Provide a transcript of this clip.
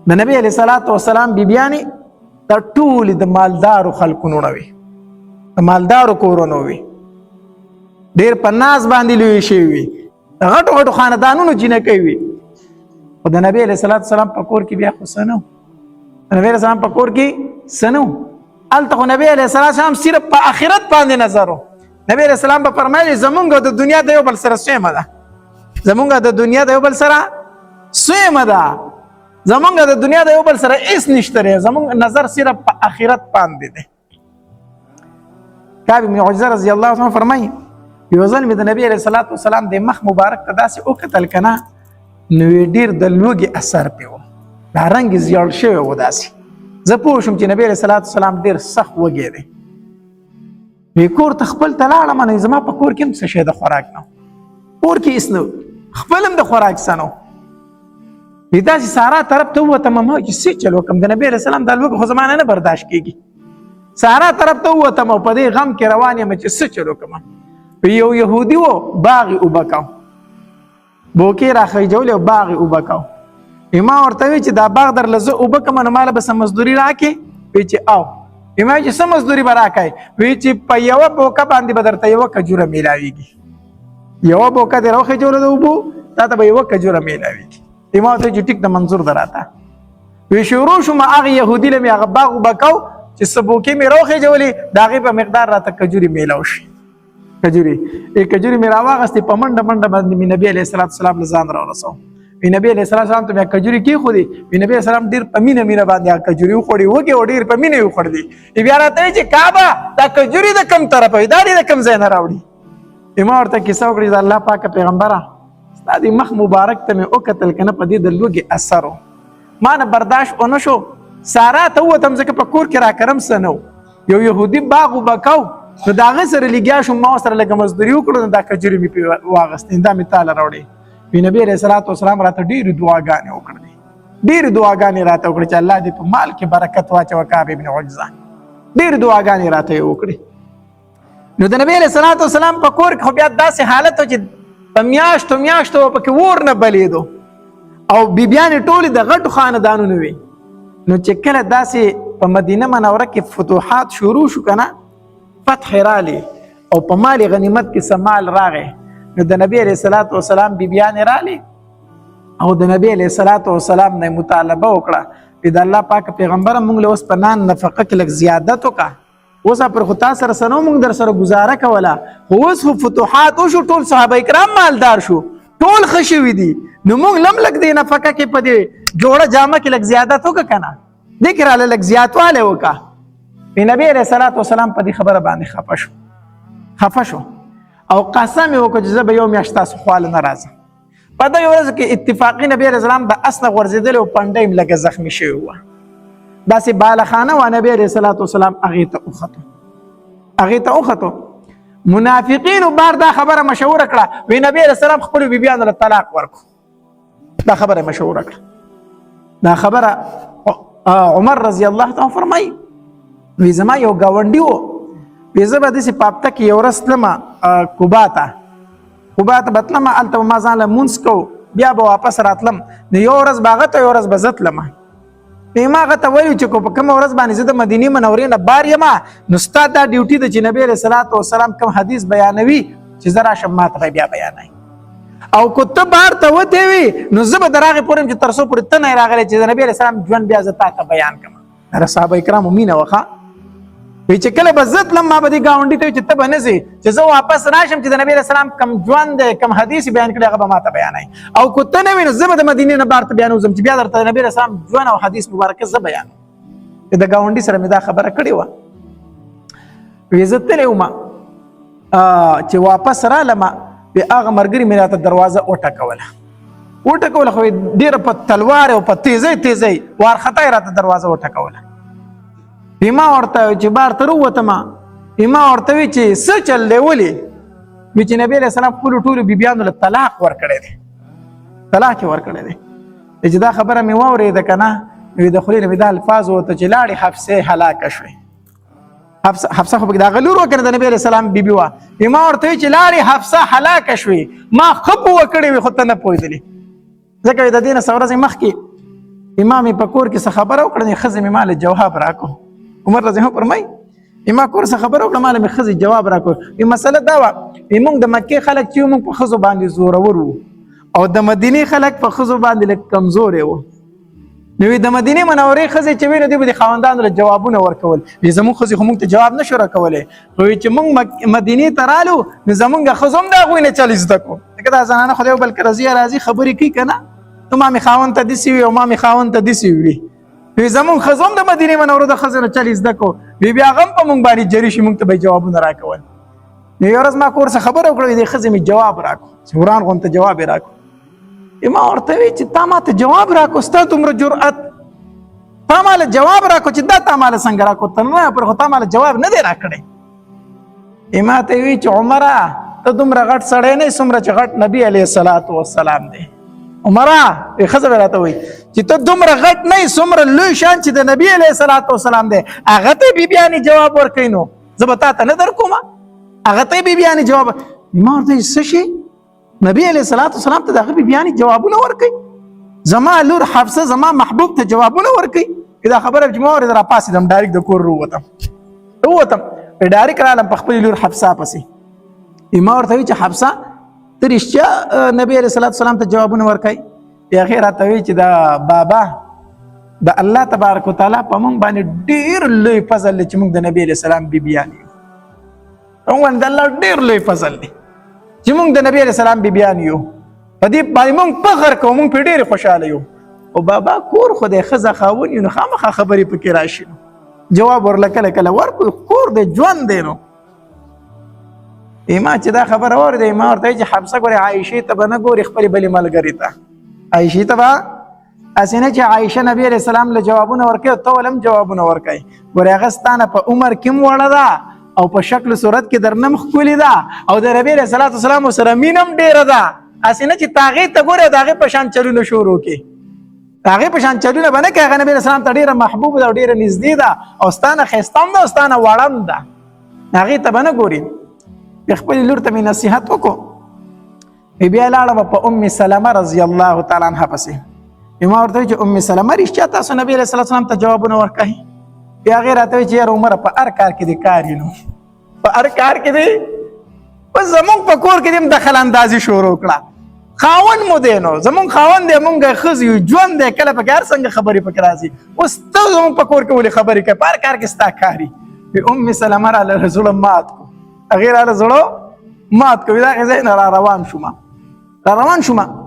د نبی علیه الصلاۃ والسلام بیبیانې د ټولې د مالدارو خلکونو نه وي، د مالدارو کورونو وي، ډېر په ناز باندې لوی شوي وي، د غټو غټو خاندانونو جینکۍ وي. خو د نبی علیه الصلاۃ والسلام په کور کې بیا خو څه نه و، د نبی علیه السلام په کور کې څه نه و. هلته خو نبی علیه الصلاۃ والسلام صرف په آخرت باندې نظر و. نبی علیه السلام به فرمایي زمونږ د دنیا د یو بل سره سویمه ده، زمونږ د دنیا د یو بل سره سویمه ده، زمونږ د دنیا د یو بل سره هیڅ نشته دی، زمونږ نظر صرف په آخرت باندې دی. کعب بن عجرة رضی الله عنه فرمایي یو ځل مې د نبی علیه الصلاۃ والسلام د مخ مبارک ته داسې وکتل که نه نو ډېر د لوږې اثر پرې و، دا رنګ یې زیړ شوی و داسې. زه پوه شوم چې نبی علیه الصلاۃ والسلام ډېر سخت وږی دی. وی کور ته خپل ته لاړم، نو زما په کور کې هم څه شی د خوراک نه و، کور کې هېڅ نه و، خپل هم د خوراک څه نه و. وی داسې سارا طرف ته ووتم، ما چې څه چل وکړم، د نبی علیه السلام دا لوږه خو زما نه برداشت کېږي. سارا طرف ته ووتم او په دې غم کې روان یم چې څه چل وکړم. یو یهودي و باغ یې اوبه کاو، بوکې راخیجولې او باغ یې اوبه کاو. ما ورته وی چې دا باغ درله زه اوبه کړم نو ماله به څه مزدوري راکړې؟ وی چې او. ما چې څه مزدوري به راکړې؟ وی چې په یوه بوکه باندې به درته یوه کجوره میلاویږي، یوه بوکه دې راوخیجوله د اوبو تا ته به یوه کجوره میلاویږي. ما ورته چې ټیک ده منظور ده راته. وی شروع شوم هغه یهودي له مې هغه باغ اوبه کاو چې څه بوکې مې راوخیجولې د هغې په مقدار راته کجورې میلاو شي. کجوري مې راواغستې په منډه منډه باندې مې نبي علیه الصلاۃ والسلام له ځان راورسوم. وی نبي علیه الصلاۃ والسلام ته مې کجوري کېښودې، وی نبي علیه السلام ډېر په مینه مینه باندې هغه کجوري وخوړې، وږې او ډېر په مینه یې وخوړلې. بیا راته وایي چې کعبه دا کجوري د کوم طرفه وي، دا دې د کوم ځای نه راوړي؟ ما ورته کیسه وکړې چې الله پاکه پیغمبره ستا د مخ مبارک ته مې وکتل که نه په دې د لوږې اثر و، ما نه برداشت ونه شو. سارا ته ووتم ځکه په کور کې راکرم څه نه و، یو یهودي باغ اوبه کاو نو د هغه سره لګیا شوم، ما ورسره لږه مزدوري وکړو نو دا کجوري مې پرې واغستې، دا مې تاله راوړې. وی نبي علیه الصلاۃ والسلام راته ډېرې دعاګانې وکړلې، ډېرې دعاګانې راته وکړې چې الله دې په مال کې برکت واچوه. کعب بن عجرة ډېرې دعاګانې راته یې وکړې. نو د نبي علیه الصلاۃ والسلام په کور کې خو بیا داسې حالت و چې په میاشتو میاشتو پکې اور نه بلېدو او بیبیانې ټولې د غټو خاندانونو وي. نو چې کله داسې په مدینه منوره کې فتوحات شروع شو که نه، فتح رالی او په مال غنیمت کې څه مال راغی، نو د نبی علیه الصلاۃ والسلام بیبیانې رالی او د نبی علیه الصلاۃ والسلام نه مطالبه وکړه چې د الله پاک پیغمبره موږ له اوس په نان نفقه کې لږ زیادت وکړه، اوس پر خو تا سره څه نه موږ در سره ګزاره کوله، خو اوس خو فتوحات وشو، ټول صحابه کرام مالدار شو، ټول ښه شوي دي، نو موږ لم لږ دې نفقه کې په دې جوړه جامه کې لږ زیادت وکړه که نه، دې کې راله لږ زیاتوالی وکړه. نبی علیه الصلاۃ والسلام په دې خبره باندې خفه شو او قسم یې وکړ چې زه به یو میاشت تاسو خواله نه راځم. په دې ورځ کې اتفاقي نبی علیه السلام د اس نه غورځېدلی او پنډه یې لږه زخمي شوې وه، داسې بالخانه وه. نبی علیه الصلاۃ والسلام هغې ته وختو. منافقینو بار دا خبره مشهوره کړه، وی نبی علیه السلام خپلو بیبیانو له طلاق ورکړو، دا خبره مشهوره کړه. دا خبره عمر رضی الله تعالی فرمایي وی زما یو ګاونډي و، وی زه به داسې په هفته کې یو ورځ تلمه کوبا ته به تلمه، هلته به ما ځان له لمونځ کوو، بیا به واپس راتلم، نو یو ورځ به هغه ته یو ورځ به زه تلمه. ما هغه ته ویلو چې په کومه ورځ باندې زه د مدینې منورې نه بار یم، نو ستا دا ډیوټي ده چې نبی علیه الصلاۃ والسلام کوم حدیث بیانوي چې زه راشم ما ته بیا بیانوي، او که ته بار ته وتې وي نو زه به در هغې پورې یم چې تر څو پورې ته نه یې راغلی چې د نبي علیه السلام ژوند بیا زه تا ته بیان کړم. دا صحابه کرامو مینه وه. وی چې کله به زه تلم ما به دې ګاونډي ته وي چې ته به نه ځې، چې زه واپس راشم چې د نبي علیه السلام کوم ژوند دی کوم حدیث بیان کړی هغه به ما ته بیانوي، او که ته نه وي نو زه به د مدینې نه بار ته بیا نه وځم چې بیا درته د نبي علیه السلام ژوند او حدیث مبارکه زه بیانوم. د ګاونډي سره مې دا خبره کړې وه. وی زه تللی وم چې واپس رالم، وی هغه ملګري مې راته دروازه وټکوله، خو ډېره په تلوار او په تیزۍ وارخطا یې راته دروازه وټکوله. ما ورته چې بار ته راووتم، ما ورته وی چې څه چل دی ولې؟ وی چې نبی علیه السلام خپلو ټولو بیبیانو له طلاق ورکړی دی، طلاق یې ورکړی دی. چې دا خبره مې واورېده که نه، وی د خولې نه مې دا الفاظ ووته چې لاړې حفصې هلاکه شوې. حفصه خو پکې د هغه لور وه که نه د نبي علیه السلام بیبي وه. ما ورته وی چې لاړې حفصه هلاکه شوې، ما ښه پوه کړې وې خو ته نه پوهېدلې، ځکه د دې نه څه ورځې مخکې امام په کور کې څه خبره وکړه ښځې مې مال جواب راکړو. عمر رضی الله فرمایي ما کور څه خبره وکړه مال مې ښځې جواب راکړو. یو مسله دا وه موږ د مکې خلک چې موږ په ښځو باندې زورور وو او د مدینې خلک په ښځو باندې لږ کمزورې وو. نو د مدینې منورې ښځې چې وي نو دوی به د خاوندانو له جوابونه ورکول. زموږ ښځې خو موږ ته جواب نه شو راکولی، خو چې موږ مدینې ته رالو نو زموږ ښځو هم د هغوی نه چل زده کړو. ځکه دا زنانه خو د یو بل رضیه راځي خبرې کوي که نه، تو ما مې خاوند ته داسې وي او ما مې خاوند ته داسې وي. زموږ ښځو هم د مدینې منورو د ښځو نه چل زده کړو. بیا هغه هم په موږ باندې جري شي، موږ ته به یې جوابونه راکول. نو یوه ورځ ما کور څه خبره وکړه دې ښځې مې جواب راکړو، چې وران غوندې جواب یې راکړو. ما ورته وی چې تا ما ته جواب راکړو، ستا دومره جرأت، تا ماله جواب راکړو چې دا تا ماله څنګه راکړو، ته نه پر خو تا ماله جواب نه دی راکړی. ما ته وی چې عمره ته دومره غټ سړی نه یې څومره چې غټ نبي علیه الصلاة والسلام دی. عمره ښځه به راته وایي چې ته دومره غټ نه یې څومره لوی شان چې د نبي علیه الصلاة والسلام دی، هغه ته یې بیبیانې جواب ورکوي. نو زه به تا ته نه درکوم، هغه ته یې بیبیانې جواب. ما ورته وایي څه شي؟ نبی علیه الصلاة والسلام ته د هغه بیبیانې جوابونه ورکوي؟ زما لور حفصه زما محبوب ته جوابونه ورکوي؟ دا خبره چې ما اورېده راپاڅېدم، ډایرک د کور ووتم ډایرک رالم په خپلې لور حفصه پسې. ما ورته وایي چې حفصه ته رښتیا نبي علیه الصلاة والسلام ته جوابونه ورکوي؟ هغې راته وایي چې دا بابا د الله تبارک وتعالی په موږ باندې ډېر لوی فضل دی چې موږ د نبي علیه السلام بیبیانې یو. موږ د الله ډېر لوی فضل دی چې موږ د نبي علیه السلام بیبیانې یو. په دې باندې موږ فخر کوو، موږ پرې ډېرې خوشحاله یو. او بابا کور خو د ښځه خاوند یو نو خامخا خبرې پکې راشي، نو جواب ورله کله کله ورکړو، کور د ژوند دی. نو ما چې دا خبره واورېده ما ورته وایي چې حفصه ګورې عایشې ته به نه ګورې خپلې بلې ملګرې ته، عایشې ته به هسې نه چې عایشه نبي علیه السلام له جوابونه ورکوي او ته ولې هم جوابونه ورکوي. ګورې هغه ستا نه په عمر کې هم وړه ده او په شکل صورت کې در نه هم ښکلې ده او د نبي علیه الصلاة والسلام سره مینه هم ډېره ده. هسې نه چې ته هغې ته ګورې او د هغې په شان چلونه شروع کړې. د هغې په شان چلونه به نه کوې، هغه نبي علیه السلام ته ډېره محبوب ده او ډېره نږدې ده او ستا نه ښایسته هم ده او ستا نه وړه هم ده، هغې ته به نه ګورې. خپلې لور ته مې نصیحت وکړو. بیا لاړم په ام سلمه رضی الله تعالی عنها پسې. ما ورته وایي چې ام سلمه رښتیا تاسو نبي علیه الصلاة والسلام ته جوابونه ورکوئ؟ بیا هغې راته وایي چې یاره عمره په هر کار کې دې کار یې نو په هر کار کې دې بس زمونږ په کور کې دې هم دخل اندازي شروع کړه. خاوند مو دی نو زمونږ خاوند دی، مونږ ښځې یو، ژوند دی، کله پکې هر څنګه خبرې پکې راځي. اوس ته زمونږ په کور کې ولې خبرې کوې؟ په هر کار کې ستا کاري. ام سلمه راله زړه مات کړو، هغې راله زړه مات کړو. د هغې ځای نه را روان شوم.